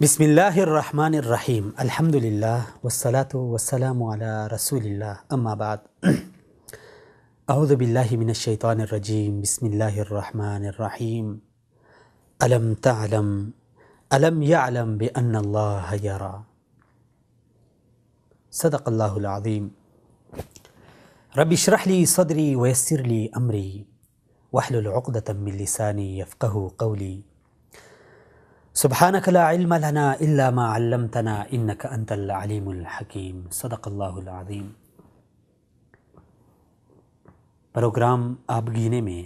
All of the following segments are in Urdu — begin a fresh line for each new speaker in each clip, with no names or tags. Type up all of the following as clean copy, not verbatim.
بسم اللہ الرحمن الرحیم الحمد للہ والصلاة والسلام علی رسول اللہ اما بعد اعوذ باللہ من الشیطان الرجیم بسم اللہ الرحمن الرحیم الم تعلم الم یعلم بان اللہ یرا صدق اللہ العظیم رب اشرح لی صدری ویسر لی امری واحلل عقدۃ من لسانی یفقہوا قولی سبحانک لا علم لنا الا ما علمتنا انک انت العلیم الحکیم صدق اللہ العظیم۔ پروگرام آپ گینے میں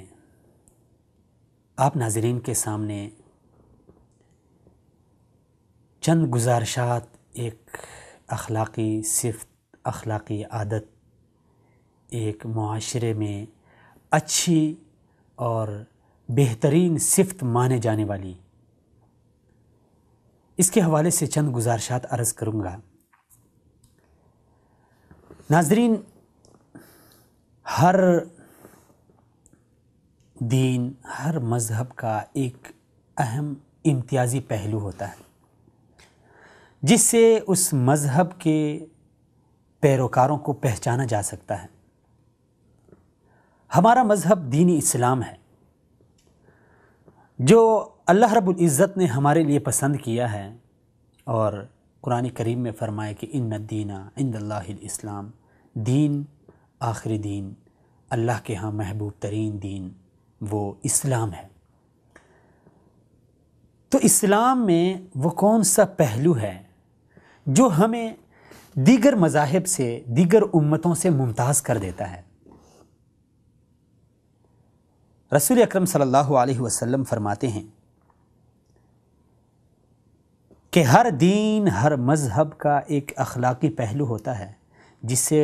آپ ناظرین کے سامنے چند گزارشات ایک اخلاقی صفت، اخلاقی عادت، ایک معاشرے میں اچھی اور بہترین صفت مانے جانے والی، اس کے حوالے سے چند گزارشات عرض کروں گا۔ ناظرین، ہر دین، ہر مذہب کا ایک اہم امتیازی پہلو ہوتا ہے جس سے اس مذہب کے پیروکاروں کو پہچانا جا سکتا ہے۔ ہمارا مذہب دین اسلام ہے جو اللہ رب العزت نے ہمارے لیے پسند کیا ہے، اور قرآن کریم میں فرمایا کہ ان الدین عند اللہ الاسلام، دین، آخری دین، اللہ کے ہاں محبوب ترین دین وہ اسلام ہے۔ تو اسلام میں وہ کون سا پہلو ہے جو ہمیں دیگر مذاہب سے، دیگر امتوں سے ممتاز کر دیتا ہے؟ رسول اکرم صلی اللہ علیہ وسلم فرماتے ہیں کہ ہر دین، ہر مذہب کا ایک اخلاقی پہلو ہوتا ہے جس سے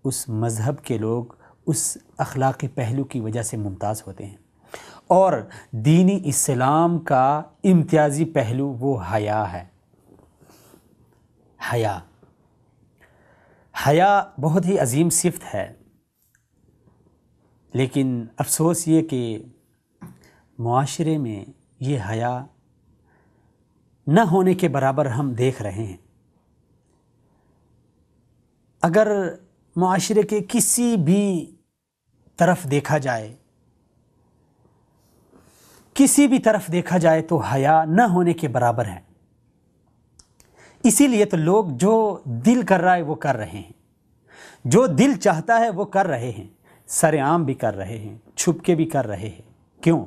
اس مذہب کے لوگ اس اخلاقی پہلو کی وجہ سے ممتاز ہوتے ہیں، اور دینی اسلام کا امتیازی پہلو وہ حیا ہے۔ حیا بہت ہی عظیم صفت ہے، لیکن افسوس یہ کہ معاشرے میں یہ حیا نہ ہونے کے برابر ہم دیکھ رہے ہیں۔ اگر معاشرے کے کسی بھی طرف دیکھا جائے، تو حیا نہ ہونے کے برابر ہے۔ اسی لیے تو لوگ جو دل کر رہا ہے وہ کر رہے ہیں، جو دل چاہتا ہے وہ کر رہے ہیں، سر عام بھی کر رہے ہیں، چھپ کے بھی کر رہے ہیں۔ کیوں؟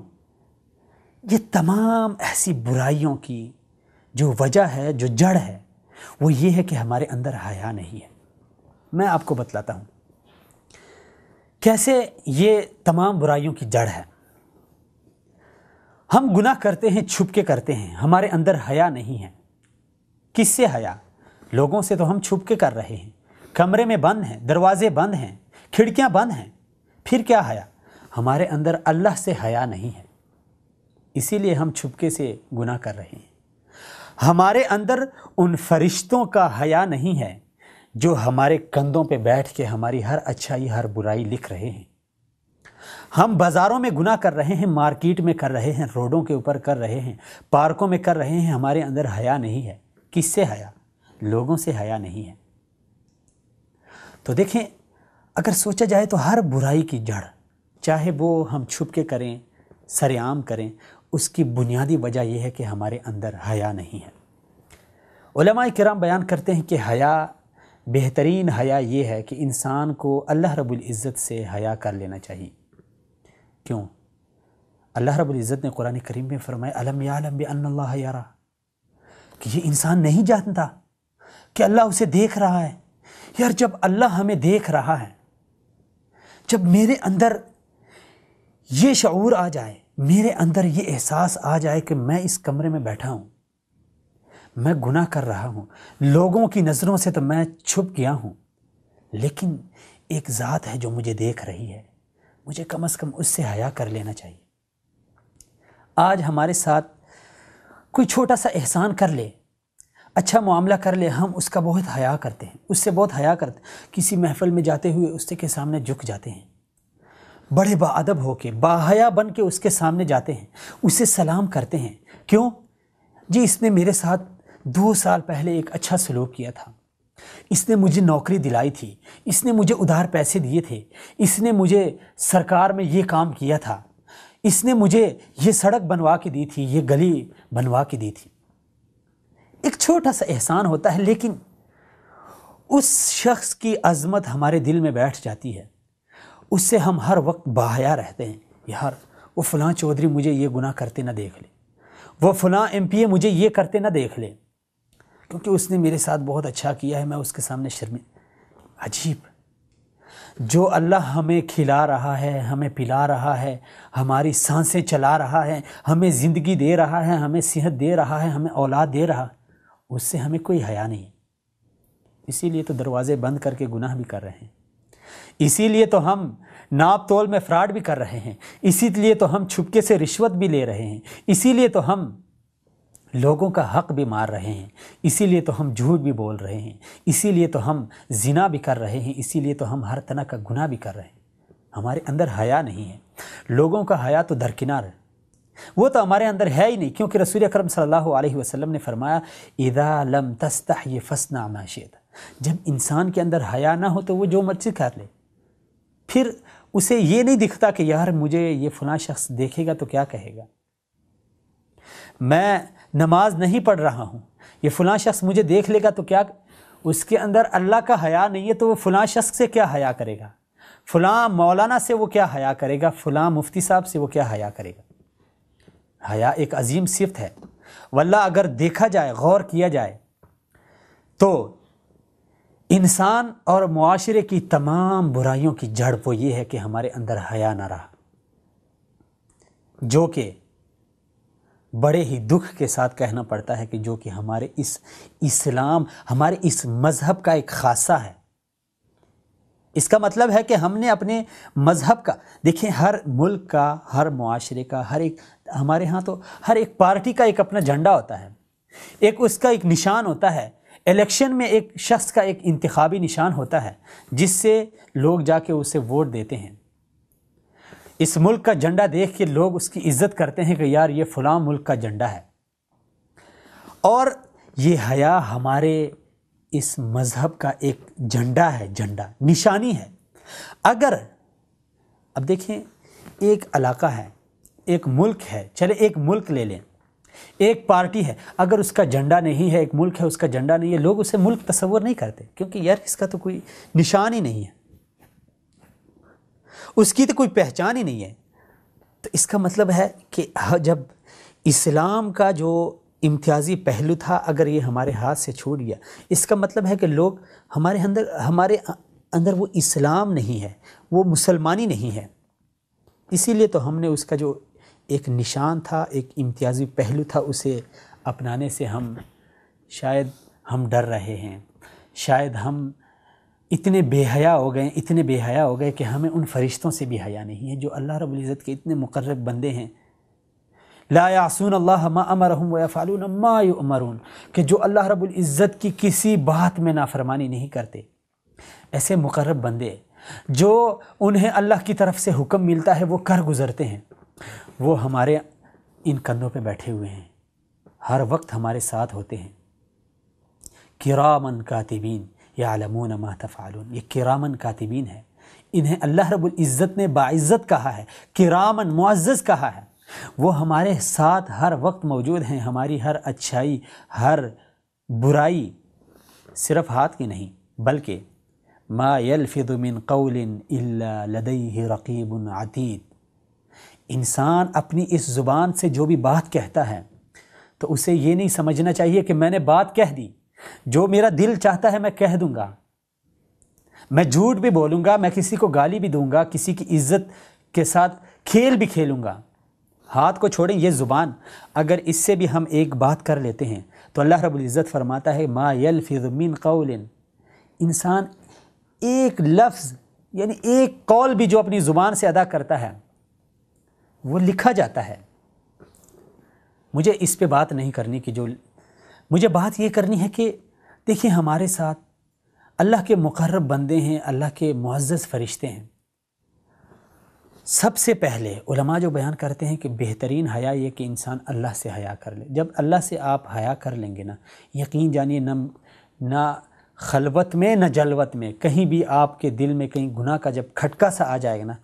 یہ تمام ایسی برائیوں کی جو وجہ ہے، جو جڑ ہے، وہ یہ ہے کہ ہمارے اندر حیا نہیں ہے۔ میں آپ کو بتلاتا ہوں کیسے یہ تمام برائیوں کی جڑ ہے۔ ہم گناہ کرتے ہیں، چھپ کے کرتے ہیں، ہمارے اندر حیا نہیں ہے۔ کس سے حیا؟ لوگوں سے تو ہم چھپ کے کر رہے ہیں، کمرے میں بند ہیں، دروازے بند ہیں، کھڑکیاں بند ہیں، پھر کیا حیا؟ ہمارے اندر اللہ سے حیا نہیں ہے، اسی لیے ہم چھپکے سے گناہ کر رہے ہیں۔ ہمارے اندر ان فرشتوں کا حیا نہیں ہے جو ہمارے کندھوں پہ بیٹھ کے ہماری ہر اچھائی، ہر برائی لکھ رہے ہیں۔ ہم بازاروں میں گناہ کر رہے ہیں، مارکیٹ میں کر رہے ہیں، روڈوں کے اوپر کر رہے ہیں، پارکوں میں کر رہے ہیں، ہمارے اندر حیا نہیں ہے۔ کس سے حیا؟ لوگوں سے حیا نہیں ہے۔ تو دیکھیں، اگر سوچا جائے تو ہر برائی کی جڑ، چاہے وہ ہم چھپ کے کریں، سر عام کریں، اس کی بنیادی وجہ یہ ہے کہ ہمارے اندر حیا نہیں ہے۔ علماء کرام بیان کرتے ہیں کہ حیا، بہترین حیا یہ ہے کہ انسان کو اللہ رب العزت سے حیا کر لینا چاہیے۔ کیوں؟ اللہ رب العزت نے قرآن کریم میں فرمایا الم یعلم بان اللہ یرا، کہ یہ انسان نہیں جانتا کہ اللہ اسے دیکھ رہا ہے۔ یار، جب اللہ ہمیں دیکھ رہا ہے، جب میرے اندر یہ شعور آ جائے، میرے اندر یہ احساس آ جائے کہ میں اس کمرے میں بیٹھا ہوں، میں گناہ کر رہا ہوں، لوگوں کی نظروں سے تو میں چھپ گیا ہوں، لیکن ایک ذات ہے جو مجھے دیکھ رہی ہے، مجھے کم از کم اس سے حیا کر لینا چاہیے۔ آج ہمارے ساتھ کوئی چھوٹا سا احسان کر لے، اچھا معاملہ کر لے، ہم اس کا بہت حیا کرتے ہیں، اس سے بہت حیا کرتے ہیں۔ کسی محفل میں جاتے ہوئے اس کے سامنے جھک جاتے ہیں، بڑے باادب ہو کے، باحیا بن کے اس کے سامنے جاتے ہیں، اسے سلام کرتے ہیں۔ کیوں؟ جی اس نے میرے ساتھ 2 سال پہلے ایک اچھا سلوک کیا تھا، اس نے مجھے نوکری دلائی تھی، اس نے مجھے ادھار پیسے دیے تھے، اس نے مجھے سرکار میں یہ کام کیا تھا، اس نے مجھے یہ سڑک بنوا کے دی تھی، یہ گلی بنوا کے دی تھی۔ ایک چھوٹا سا احسان ہوتا ہے، لیکن اس شخص کی عظمت ہمارے دل میں بیٹھ جاتی ہے، اس سے ہم ہر وقت باحیا رہتے ہیں۔ یار وہ فلاں چودھری مجھے یہ گناہ کرتے نہ دیکھ لے، وہ فلاں ایم پی اے مجھے یہ کرتے نہ دیکھ لے، کیونکہ اس نے میرے ساتھ بہت اچھا کیا ہے، میں اس کے سامنے شرمندہ۔ عجیب، جو اللہ ہمیں کھلا رہا ہے، ہمیں پلا رہا ہے، ہماری سانسیں چلا رہا ہے، ہمیں زندگی دے رہا ہے، ہمیں صحت دے رہا ہے، ہمیں اولاد دے رہا ہے، اس سے ہمیں کوئی حیا نہیں۔ اسی لیے تو دروازے بند کر کے گناہ بھی کر رہے ہیں، اسی لیے تو ہم ناپ تول میں فراڈ بھی کر رہے ہیں، اسی لیے تو ہم چھپکے سے رشوت بھی لے رہے ہیں، اسی لیے تو ہم لوگوں کا حق بھی مار رہے ہیں، اسی لیے تو ہم جھوٹ بھی بول رہے ہیں، اسی لیے تو ہم زنا بھی کر رہے ہیں، اسی لیے تو ہم ہر طرح کا گناہ بھی کر رہے ہیں۔ ہمارے اندر حیا نہیں ہے۔ لوگوں کا حیا تو درکنار ہے، وہ تو ہمارے اندر ہے ہی نہیں، کیونکہ رسول اکرم صلی اللہ علیہ وسلم نے فرمایا اذا لم تستحی فاصنع ما شئت۔ جب انسان کے اندر حیا نہ ہو تو وہ جو مرضی کر لے، پھر اسے یہ نہیں دکھتا کہ یار مجھے یہ فلاں شخص دیکھے گا تو کیا کہے گا، میں نماز نہیں پڑھ رہا ہوں، یہ فلاں شخص مجھے دیکھ لے گا تو کیا، اس کے اندر اللہ کا حیا نہیں ہے تو وہ فلاں شخص سے کیا حیا کرے گا، فلاں مولانا سے وہ کیا حیا کرے گا، فلاں مفتی صاحب سے وہ کیا حیا کرے گا۔ حیا ایک عظیم صفت ہے، واللہ اگر دیکھا جائے، غور کیا جائے تو انسان اور معاشرے کی تمام برائیوں کی جڑ وہ یہ ہے کہ ہمارے اندر حیا نہ رہا، جو کہ بڑے ہی دکھ کے ساتھ کہنا پڑتا ہے کہ جو کہ ہمارے اس اسلام، ہمارے اس مذہب کا ایک خاصہ ہے۔ اس کا مطلب ہے کہ ہم نے اپنے مذہب کا، دیکھیں ہر ملک کا، ہر معاشرے کا، ہر ایک، ہمارے ہاں تو ہر ایک پارٹی کا ایک اپنا جھنڈا ہوتا ہے، ایک اس کا ایک نشان ہوتا ہے، الیکشن میں ایک شخص کا ایک انتخابی نشان ہوتا ہے جس سے لوگ جا کے اسے ووٹ دیتے ہیں۔ اس ملک کا جھنڈا دیکھ کے لوگ اس کی عزت کرتے ہیں کہ یار یہ فلاں ملک کا جھنڈا ہے، اور یہ حیا ہمارے اس مذہب کا ایک جھنڈا ہے، جھنڈا نشانی ہے۔ اگر اب دیکھیں ایک علاقہ ہے، ایک ملک ہے، چلے ایک ملک لے لیں، ایک پارٹی ہے، اگر اس کا جھنڈا نہیں ہے، ایک ملک ہے اس کا جھنڈا نہیں ہے، لوگ اسے ملک تصور نہیں کرتے، کیونکہ یار اس کا تو کوئی نشان ہی نہیں ہے، اس کی تو کوئی پہچان ہی نہیں ہے۔ تو اس کا مطلب ہے کہ جب اسلام کا جو امتیازی پہلو تھا اگر یہ ہمارے ہاتھ سے چھوٹ گیا، اس کا مطلب ہے کہ لوگ ہمارے اندر وہ اسلام نہیں ہے، وہ مسلمانی نہیں ہے۔ اسی لیے تو ہم نے اس کا جو ایک نشان تھا، ایک امتیازی پہلو تھا، اسے اپنانے سے شاید ہم ڈر رہے ہیں، شاید ہم اتنے بے حیا ہو گئے کہ ہمیں ان فرشتوں سے بھی حیا نہیں ہے جو اللہ رب العزت کے اتنے مقرب بندے ہیں۔ لا یعصون اللہ ما امرہم ویفعلون ما یؤمرون، کہ جو اللہ رب العزت کی کسی بات میں نافرمانی نہیں کرتے، ایسے مقرب بندے جو انہیں اللہ کی طرف سے حکم ملتا ہے وہ کر گزرتے ہیں، وہ ہمارے ان کندھوں پہ بیٹھے ہوئے ہیں، ہر وقت ہمارے ساتھ ہوتے ہیں۔ کرامن کاتبین یعلمون ما تفعلون، یہ کرامن کاتبین ہے، انہیں اللہ رب العزت نے باعزت کہا ہے، کرامن معزز کہا ہے، وہ ہمارے ساتھ ہر وقت موجود ہیں، ہماری ہر اچھائی، ہر برائی، صرف ہاتھ کی نہیں بلکہ ما یلفظ من قول الا لدیہ رقیب عتید، انسان اپنی اس زبان سے جو بھی بات کہتا ہے تو اسے یہ نہیں سمجھنا چاہیے کہ میں نے بات کہہ دی، جو میرا دل چاہتا ہے میں کہہ دوں گا، میں جھوٹ بھی بولوں گا، میں کسی کو گالی بھی دوں گا، کسی کی عزت کے ساتھ کھیل بھی کھیلوں گا۔ ہاتھ کو چھوڑیں، یہ زبان اگر اس سے بھی ہم ایک بات کر لیتے ہیں تو اللہ رب العزت فرماتا ہے ما یلفظ من قول، انسان ایک لفظ یعنی ایک قول بھی جو اپنی زبان سے ادا کرتا ہے وہ لکھا جاتا ہے۔ مجھے اس پہ بات نہیں کرنی کہ مجھے بات یہ کرنی ہے کہ دیکھیں ہمارے ساتھ اللہ کے مقرب بندے ہیں، اللہ کے معزز فرشتے ہیں، سب سے پہلے علماء جو بیان کرتے ہیں کہ بہترین حیا یہ کہ انسان اللہ سے حیا کر لے. جب اللہ سے آپ حیا کر لیں گے نا، یقین جانیے نہ خلوت میں نہ جلوت میں کہیں بھی آپ کے دل میں کہیں گناہ کا جب کھٹکا سا آ جائے گا نا،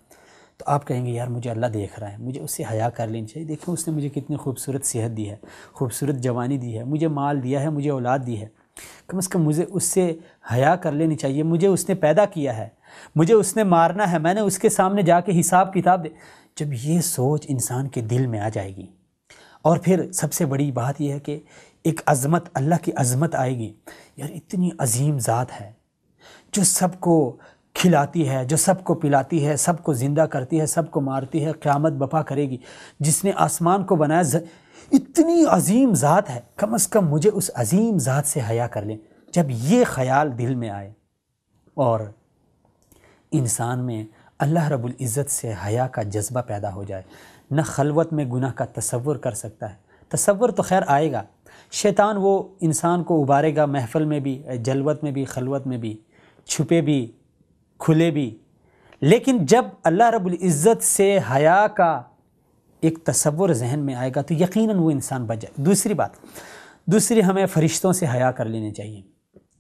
تو آپ کہیں گے یار مجھے اللہ دیکھ رہا ہے، مجھے اس سے حیا کر لینی چاہیے. دیکھیں اس نے مجھے کتنی خوبصورت صحت دی ہے، خوبصورت جوانی دی ہے، مجھے مال دیا ہے، مجھے اولاد دی ہے، کم از کم مجھے اس سے حیا کر لینی چاہیے. مجھے اس نے پیدا کیا ہے، مجھے اس نے مارنا ہے، میں نے اس کے سامنے جا کے حساب کتاب دے. جب یہ سوچ انسان کے دل میں آ جائے گی، اور پھر سب سے بڑی بات یہ ہے کہ ایک عظمت، اللہ کی عظمت آئے گی. یار اتنی عظیم ذات ہے جو سب کو کھلاتی ہے، جو سب کو پلاتی ہے، سب کو زندہ کرتی ہے، سب کو مارتی ہے، قیامت بپا کرے گی، جس نے آسمان کو بنایا. اتنی عظیم ذات ہے، کم از کم مجھے اس عظیم ذات سے حیا کر لیں. جب یہ خیال دل میں آئے اور انسان میں اللہ رب العزت سے حیا کا جذبہ پیدا ہو جائے، نہ خلوت میں گناہ کا تصور کر سکتا ہے. تصور تو خیر آئے گا، شیطان وہ انسان کو ابارے گا محفل میں بھی، جلوت میں بھی، خلوت میں بھی، چھپے بھی کھلے بھی. لیکن جب اللہ رب العزت سے حیا کا ایک تصور ذہن میں آئے گا تو یقیناً وہ انسان بچ جائے. دوسری ہمیں فرشتوں سے حیا کر لینے چاہیے.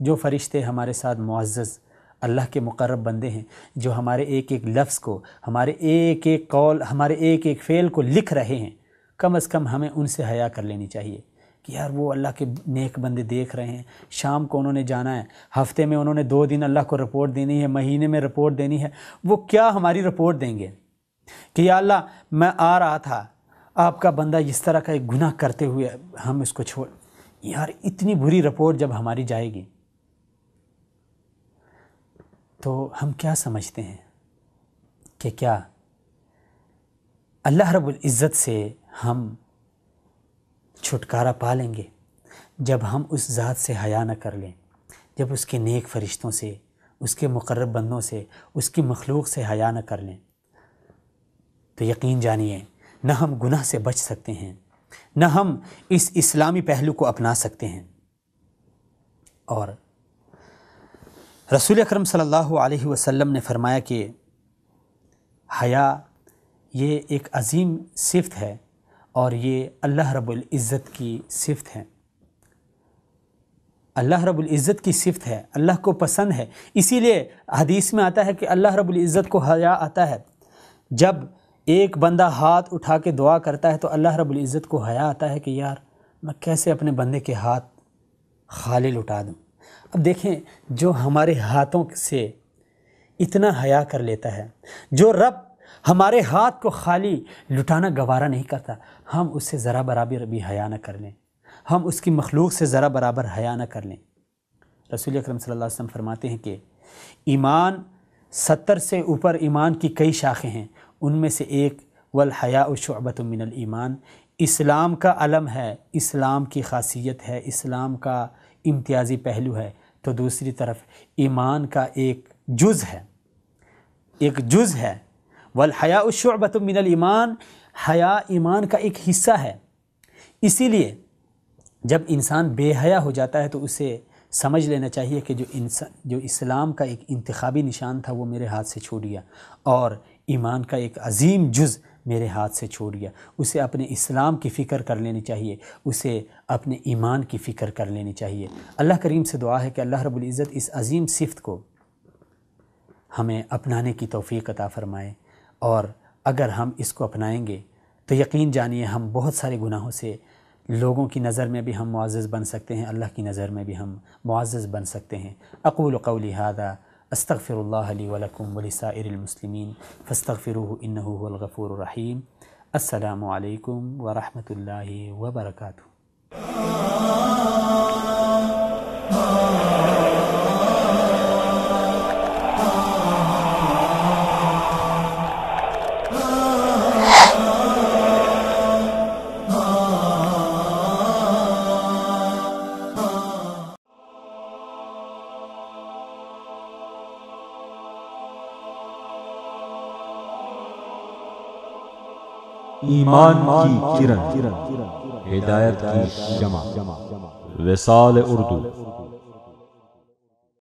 جو فرشتے ہمارے ساتھ معزز اللہ کے مقرب بندے ہیں، جو ہمارے ایک ایک لفظ کو، ہمارے ایک ایک قول، ہمارے ایک ایک فعل کو لکھ رہے ہیں، کم از کم ہمیں ان سے حیا کر لینی چاہیے کہ یار وہ اللہ کے نیک بندے دیکھ رہے ہیں. شام کو انہوں نے جانا ہے، ہفتے میں انہوں نے 2 دن اللہ کو رپورٹ دینی ہے، مہینے میں رپورٹ دینی ہے. وہ کیا ہماری رپورٹ دیں گے کہ یا اللہ میں آ رہا تھا، آپ کا بندہ اس طرح کا ایک گناہ کرتے ہوئے ہم اس کو چھوڑ. یار اتنی بری رپورٹ جب ہماری جائے گی تو ہم کیا سمجھتے ہیں کہ کیا اللہ رب العزت سے ہم چھٹکارا پا لیں گے جب ہم اس ذات سے حیا نہ کر لیں، جب اس کے نیک فرشتوں سے، اس کے مقرب بندوں سے، اس کی مخلوق سے حیا نہ کر لیں. تو یقین جانیے نہ ہم گناہ سے بچ سکتے ہیں، نہ ہم اس اسلامی پہلو کو اپنا سکتے ہیں. اور رسول اکرم صلی اللہ علیہ وسلم نے فرمایا کہ حیا یہ ایک عظیم صفت ہے اور یہ اللہ رب العزت کی صفت ہے. اللہ رب العزت کی صفت ہے، اللہ کو پسند ہے. اسی لیے حدیث میں آتا ہے کہ اللہ رب العزت کو حیا آتا ہے. جب ایک بندہ ہاتھ اٹھا کے دعا کرتا ہے تو اللہ رب العزت کو حیا آتا ہے کہ یار میں کیسے اپنے بندے کے ہاتھ خالی لٹا دوں. اب دیکھیں جو ہمارے ہاتھوں سے اتنا حیا کر لیتا ہے، جو رب ہمارے ہاتھ کو خالی لٹانا گوارا نہیں کرتا، ہم اس سے ذرا برابر بھی حیا نہ کر لیں، ہم اس کی مخلوق سے ذرا برابر حیا نہ کر لیں. رسول اکرم صلی اللہ علیہ وسلم فرماتے ہیں کہ ایمان 70 سے اوپر ایمان کی کئی شاخیں ہیں، ان میں سے ایک والحیاء شعبۃ من الایمان، اسلام کا علم ہے، اسلام کی خاصیت ہے، اسلام کا امتیازی پہلو ہے. تو دوسری طرف ایمان کا ایک جز ہے والحیاء شعبۃ من الایمان، حیا ایمان کا ایک حصہ ہے. اسی لیے جب انسان بے حیا ہو جاتا ہے تو اسے سمجھ لینا چاہیے کہ جو اسلام کا ایک انتخابی نشان تھا وہ میرے ہاتھ سے چھوٹ گیا، اور ایمان کا ایک عظیم جز میرے ہاتھ سے چھوٹ گیا. اسے اپنے اسلام کی فکر کر لینی چاہیے، اسے اپنے ایمان کی فکر کر لینی چاہیے. اللہ کریم سے دعا ہے کہ اللہ رب العزت اس عظیم صفت کو ہمیں اپنانے کی توفیق عطا فرمائے، اور اگر ہم اس کو اپنائیں گے تو یقین جانیے ہم بہت سارے گناہوں سے لوگوں کی نظر میں بھی ہم معزز بن سکتے ہیں، اللہ کی نظر میں بھی ہم معزز بن سکتے ہیں. اقول قولی ھذا استغفر اللہ لی ولکم ولسائر المسلمین فاستغفروہ انہ هو الغفور الرحیم. السلام علیکم ورحمۃ اللہ وبرکاتہ.
ایمان کی کرن، ہدایت کی شمع، وصال اردو.